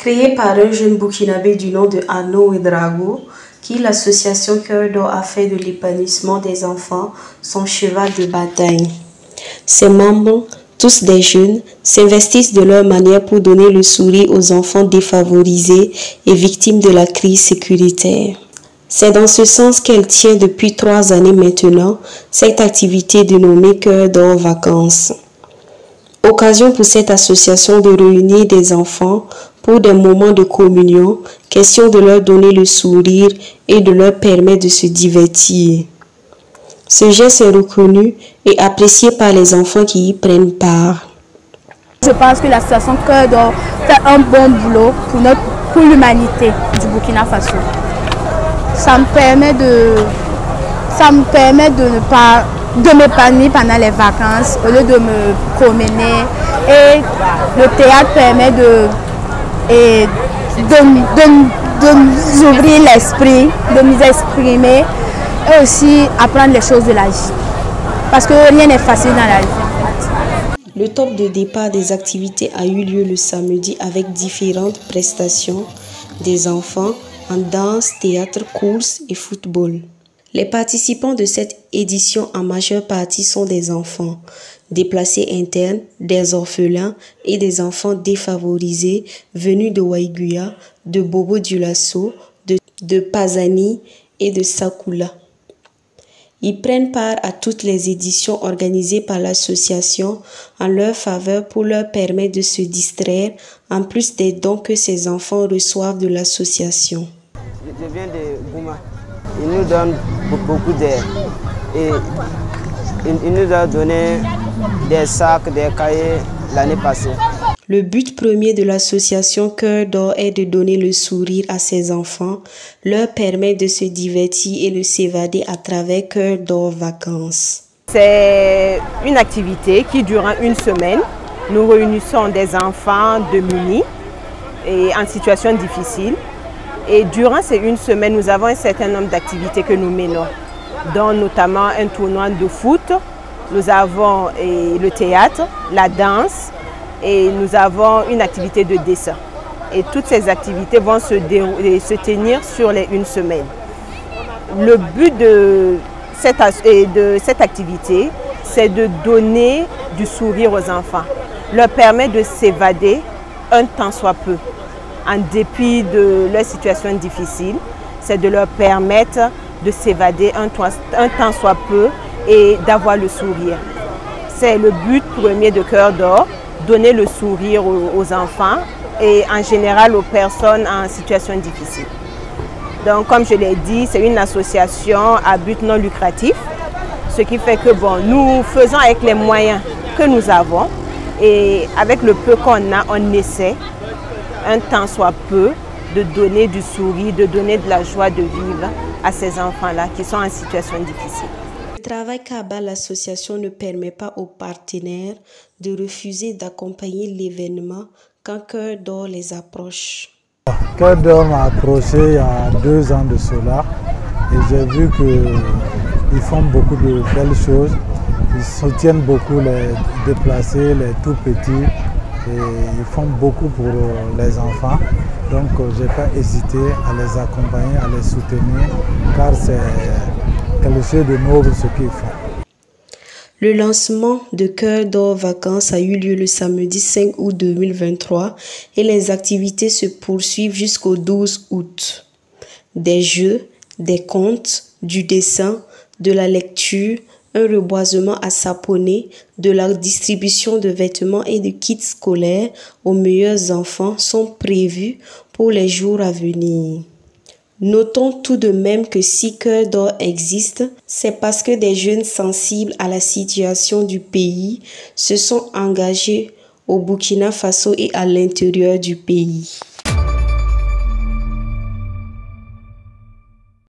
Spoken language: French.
Créé par un jeune Burkinabé du nom de Arnaud Ouédraogo, qui l'association Cœur d'Or a fait de l'épanouissement des enfants son cheval de bataille. Ses membres, tous des jeunes, s'investissent de leur manière pour donner le sourire aux enfants défavorisés et victimes de la crise sécuritaire. C'est dans ce sens qu'elle tient depuis 3 années maintenant cette activité dénommée Cœur d'Or Vacances. Occasion pour cette association de réunir des enfants pour des moments de communion, question de leur donner le sourire et de leur permettre de se divertir. Ce geste est reconnu et apprécié par les enfants qui y prennent part. Je pense que l'association Cœur d'Or fait un bon boulot pour l'humanité du Burkina Faso. Ça me permet de m'épanouir pendant les vacances au lieu de me promener, et le théâtre permet de m'ouvrir l'esprit, de m'exprimer et aussi apprendre les choses de la vie, parce que rien n'est facile dans la vie. Le top de départ des activités a eu lieu le samedi avec différentes prestations des enfants en danse, théâtre, course et football. Les participants de cette édition en majeure partie sont des enfants déplacés internes, des orphelins et des enfants défavorisés venus de Waïguya, de Bobo-Dioulasso, de Pazani et de Sakula. Ils prennent part à toutes les éditions organisées par l'association en leur faveur pour leur permettre de se distraire, en plus des dons que ces enfants reçoivent de l'association. Je viens de Gouma. Il nous donne beaucoup d'aide. Et il nous a donné des sacs, des cahiers l'année passée. Le but premier de l'association Cœur d'Or est de donner le sourire à ces enfants, leur permettre de se divertir et de s'évader à travers Cœur d'Or Vacances. C'est une activité qui durant une semaine, nous réunissons des enfants démunis et en situation difficile. Et durant ces une semaine, nous avons un certain nombre d'activités que nous menons, dont notamment un tournoi de foot, nous avons le théâtre, la danse, et nous avons une activité de dessin. Et toutes ces activités vont se tenir sur les une semaine. Le but de cette activité, c'est de donner du sourire aux enfants, leur permettre de s'évader un temps soit peu. En dépit de leur situation difficile, c'est de leur permettre de s'évader un temps soit peu et d'avoir le sourire. C'est le but premier de Cœur d'Or, donner le sourire aux enfants et en général aux personnes en situation difficile. Donc comme je l'ai dit, c'est une association à but non lucratif, ce qui fait que nous faisons avec les moyens que nous avons et avec le peu qu'on a, on essaie un temps soit peu de donner du sourire, de donner de la joie de vivre à ces enfants-là qui sont en situation difficile. Le travail qu'abat l'association ne permet pas aux partenaires de refuser d'accompagner l'événement quand Cœur d'Or les approche. Cœur d'Or m'a approché il y a 2 ans de cela et j'ai vu qu'ils font beaucoup de belles choses. Ils soutiennent beaucoup les déplacés, les tout petits. Et ils font beaucoup pour les enfants, donc je n'ai pas hésité à les accompagner, à les soutenir, car c'est quelque chose de noble ce qu'ils font. Le lancement de Cœur d'Or Vacances a eu lieu le samedi 5 août 2023 et les activités se poursuivent jusqu'au 12 août. Des jeux, des contes, du dessin, de la lecture, un reboisement à Saponé, de la distribution de vêtements et de kits scolaires aux meilleurs enfants sont prévus pour les jours à venir. Notons tout de même que si Cœur d'Or existe, c'est parce que des jeunes sensibles à la situation du pays se sont engagés au Burkina Faso et à l'intérieur du pays.